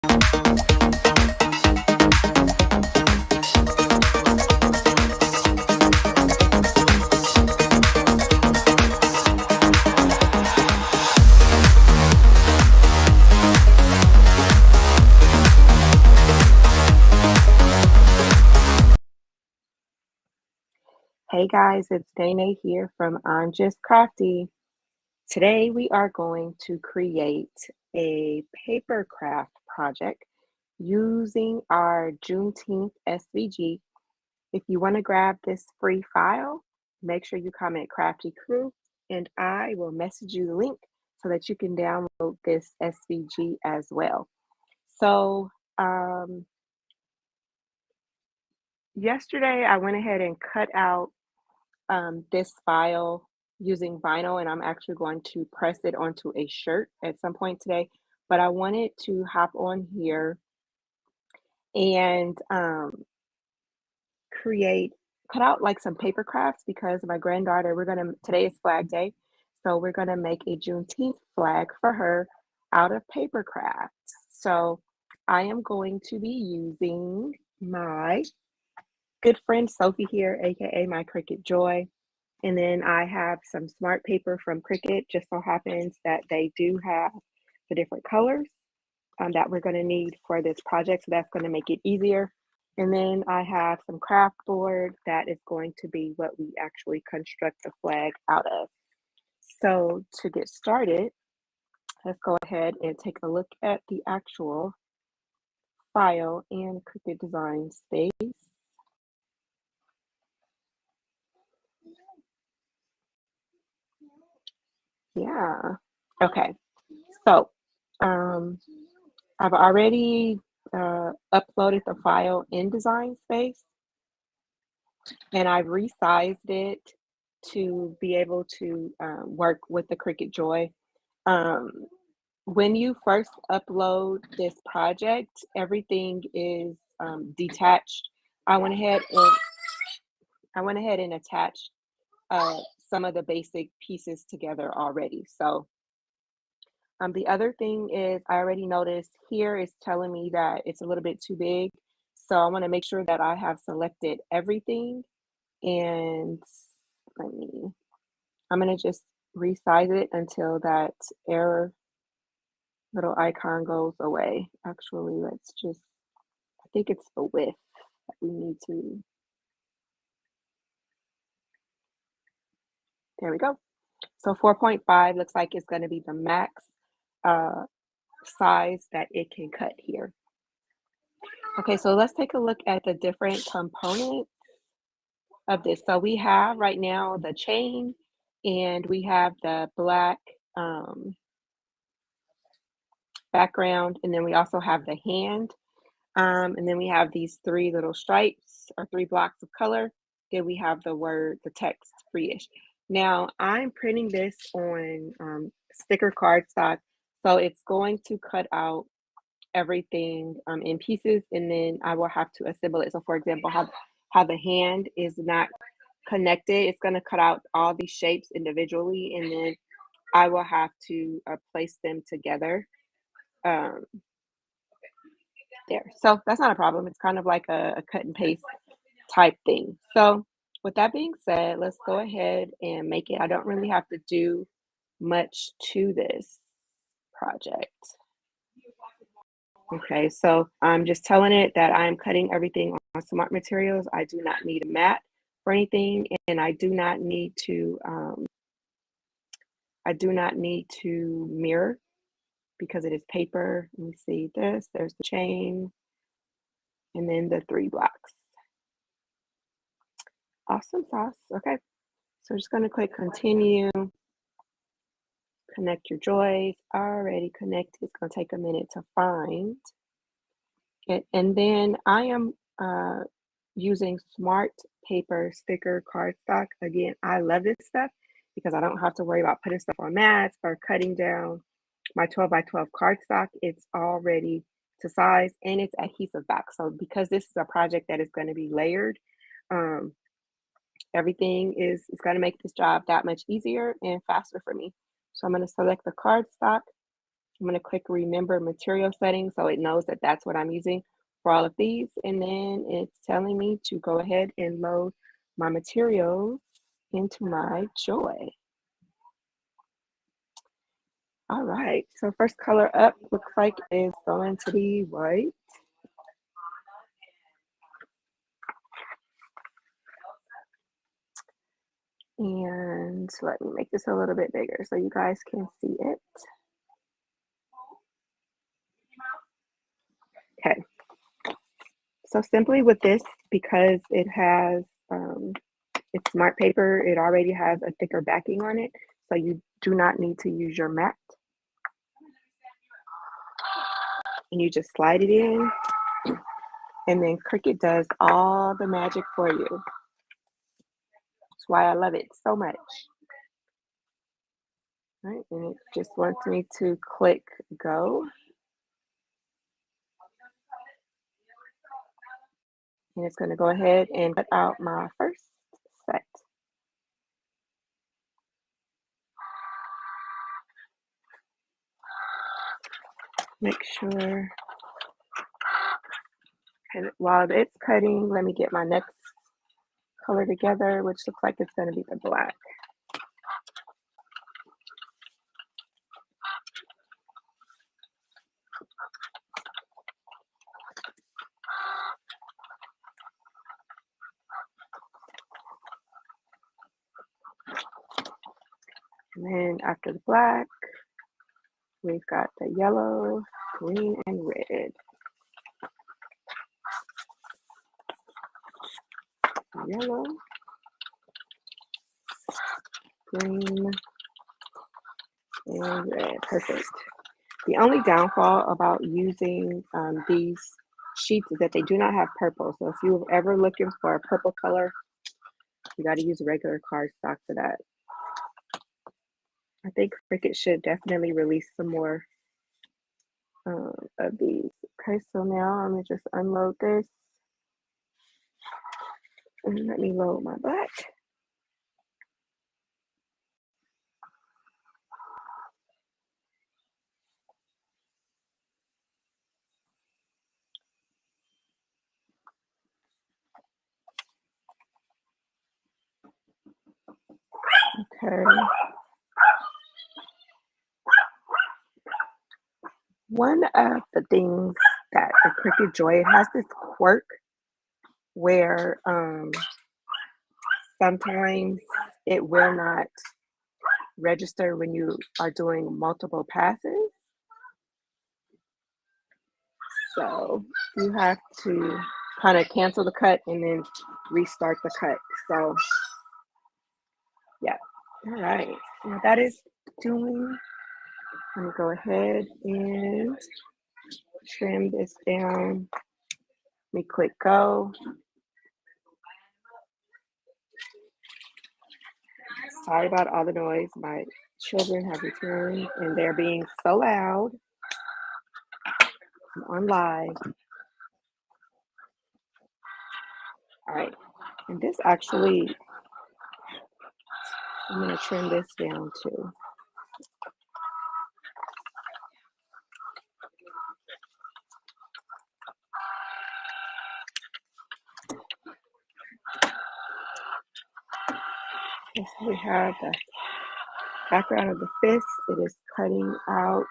Hey guys, it's Dana here from I'm Just Crafty. Today we are going to create a paper craft project using our Juneteenth SVG. If you want to grab this free file, make sure you comment Crafty Crew and I will message you the link so that you can download this SVG as well. So yesterday I went ahead and cut out this file using vinyl, and I'm actually going to press it onto a shirt at some point today. But I wanted to hop on here and cut out like some paper crafts because my granddaughter, today is Flag Day, so we're gonna make a Juneteenth flag for her out of paper crafts. So I am going to be using my good friend Sophie here, aka my Cricut Joy. And then I have some smart paper from Cricut. Just so happens that they do have the different colors that we're going to need for this project. So that's going to make it easier. And then I have some craft board that is going to be what we actually construct the flag out of. So to get started, let's go ahead and take a look at the actual file in Cricut Design Space. Yeah. Okay. So I've already uploaded the file in Design Space, and I've resized it to be able to work with the Cricut Joy. When you first upload this project, everything is detached. I went ahead and attached some of the basic pieces together already. So the other thing is I already noticed here it's telling me that it's a little bit too big. So I want to make sure that I have selected everything, and I'm going to just resize it until that error little icon goes away. Actually, I think it's the width that we need to, there we go. So 4.5 looks like it's going to be the max size that it can cut here. Okay, so let's take a look at the different components of this. So we have right now the chain, and we have the black background, and then we also have the hand, and then we have these three little stripes or three blocks of color. Then we have the text free-ish. Now I'm printing this on sticker cardstock, so it's going to cut out everything in pieces, and then I will have to assemble it. So for example, how the hand is not connected, it's going to cut out all these shapes individually, and then I will have to place them together there. So that's not a problem. It's kind of like a cut and paste type thing. So with that being said, let's go ahead and make it. I don't really have to do much to this project. Okay, so I'm just telling it that I'm cutting everything on smart materials. I do not need a mat for anything, and I do not need to mirror because it is paper. Let me see this. There's the chain, and then the three blocks. Awesome sauce. Okay, so just going to click continue. Connect your joys. Already connected. It's going to take a minute to find. And then I am using smart paper sticker cardstock. Again, I love this stuff because I don't have to worry about putting stuff on mats or cutting down my 12 by 12 cardstock. It's all ready to size, and it's adhesive back. So because this is a project that is going to be layered, everything is going to make this job that much easier and faster for me. So I'm going to select the cardstock, I'm going to click remember material settings so it knows that that's what I'm using for all of these. And then it's telling me to go ahead and load my materials into my Joy. All right, so first color up looks like is going to be white. And let me make this a little bit bigger so you guys can see it. Okay, so simply with this, because it has it's smart paper, it already has a thicker backing on it, so you do not need to use your mat. And you just slide it in, and then Cricut does all the magic for you. That's why I love it so much. All right, and it just wants me to click go. And it's going to go ahead and cut out my first set. Make sure, and while it's cutting, let me get my next color together, which looks like it's going to be the black. And then after the black, we've got the yellow, green, and red. Yellow, green, and red. Perfect. The only downfall about using these sheets is that they do not have purple. So if you're ever looking for a purple color, you got to use regular cardstock for that. I think Cricut should definitely release some more of these. Okay, so now I'm gonna just unload this and let me load my black. Okay. One of the things that the Cricut Joy, it has this quirk where sometimes it will not register when you are doing multiple passes. So you have to kind of cancel the cut and then restart the cut. So yeah, all right. Now that is doing, I'm gonna go ahead and trim this down. Let me click go. Sorry about all the noise. My children have returned and they're being so loud. I'm on live. All right, and this actually, I'm gonna trim this down too. Okay, so we have the background of the fist. It is cutting out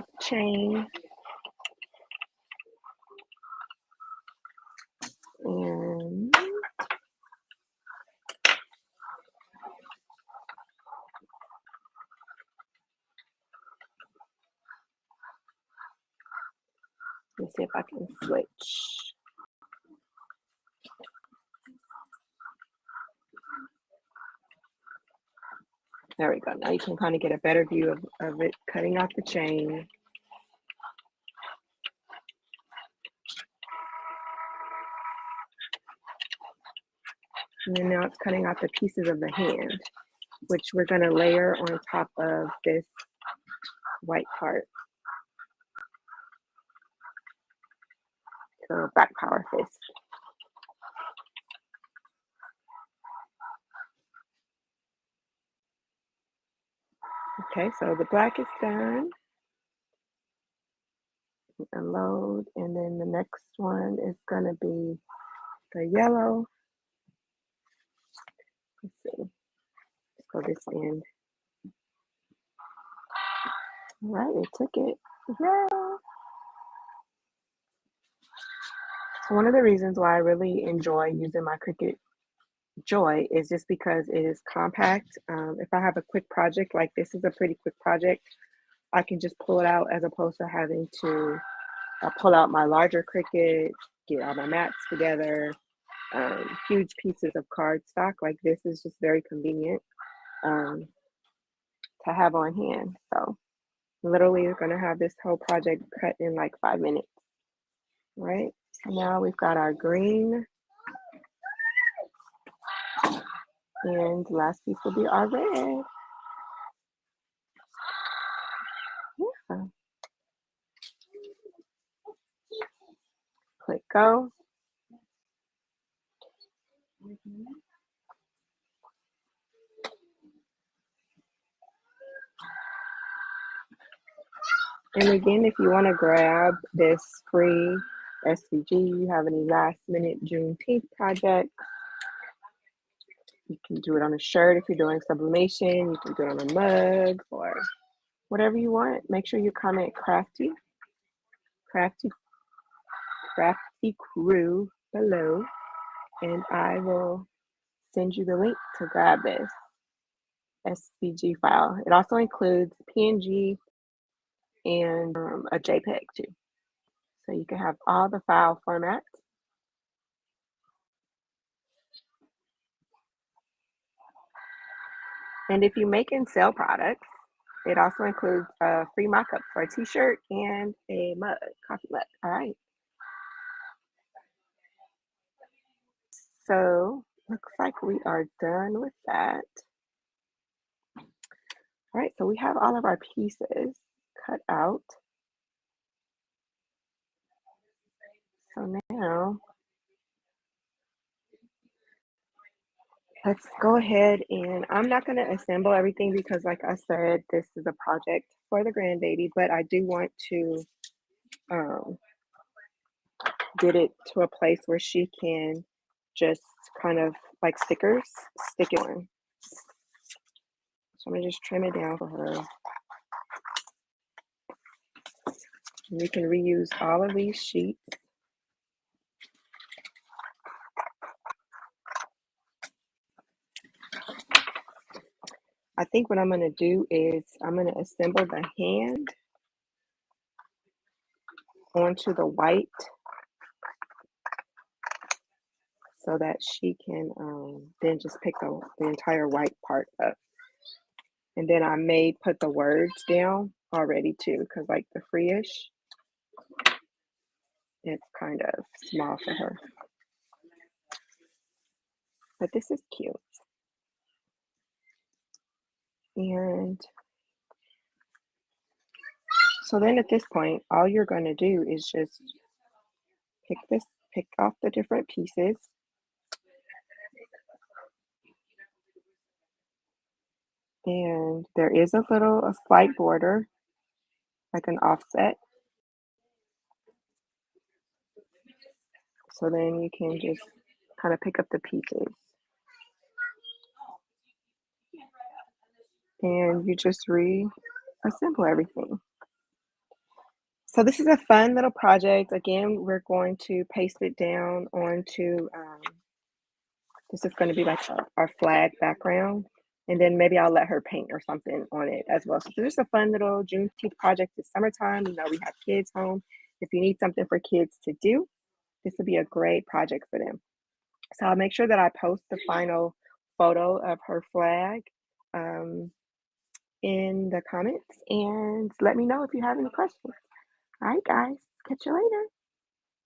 the chain. And let's see if I can switch. There we go. Now you can kind of get a better view of it cutting out the chain. And then now it's cutting out the pieces of the hand, which we're going to layer on top of this white part. the back power fist. Okay, so the black is done. Unload, and then the next one is going to be the yellow. Let's see. Let's go this end. All right, it took it. Yeah. So one of the reasons why I really enjoy using my Cricut Joy is just because it is compact. If I have a quick project, like this is a pretty quick project, I can just pull it out as opposed to having to pull out my larger Cricut, get all my mats together, huge pieces of cardstock. Like this is just very convenient to have on hand. So literally you're gonna have this whole project cut in like 5 minutes, right? So now we've got our green, and the last piece will be our red. Yeah. Click go. And again, if you want to grab this free SVG, you have any last minute Juneteenth project, you can do it on a shirt. If you're doing sublimation, you can do it on a mug or whatever you want. Make sure you comment crafty crew below, and I will send you the link to grab this SVG file. It also includes PNG and a JPEG too. So you can have all the file formats. And if you make and sell products, it also includes a free mock-up for a t-shirt and a mug, coffee mug. All right. So looks like we are done with that. All right, so we have all of our pieces cut out. So now let's go ahead, and I'm not going to assemble everything because like I said, this is a project for the grandbaby, but I do want to get it to a place where she can just kind of like stickers, stick it on. So I'm gonna just trim it down for her. And we can reuse all of these sheets. I think what I'm gonna do is I'm gonna assemble the hand onto the white so that she can then just pick the entire white part up. And then I may put the words down already too, because like the free-ish, it's kind of small for her. But this is cute. And so then at this point, all you're going to do is just pick off the different pieces. And there is a slight border, like an offset. So then you can just kind of pick up the pieces. And you just reassemble everything. So this is a fun little project. Again, we're going to paste it down onto, this is going to be like our flag background. And then maybe I'll let her paint or something on it as well. So this is a fun little Juneteenth project. It's summertime. You know, we have kids home. If you need something for kids to do, this would be a great project for them. So I'll make sure that I post the final photo of her flag in the comments, and let me know if you have any questions. All right, guys, catch you later.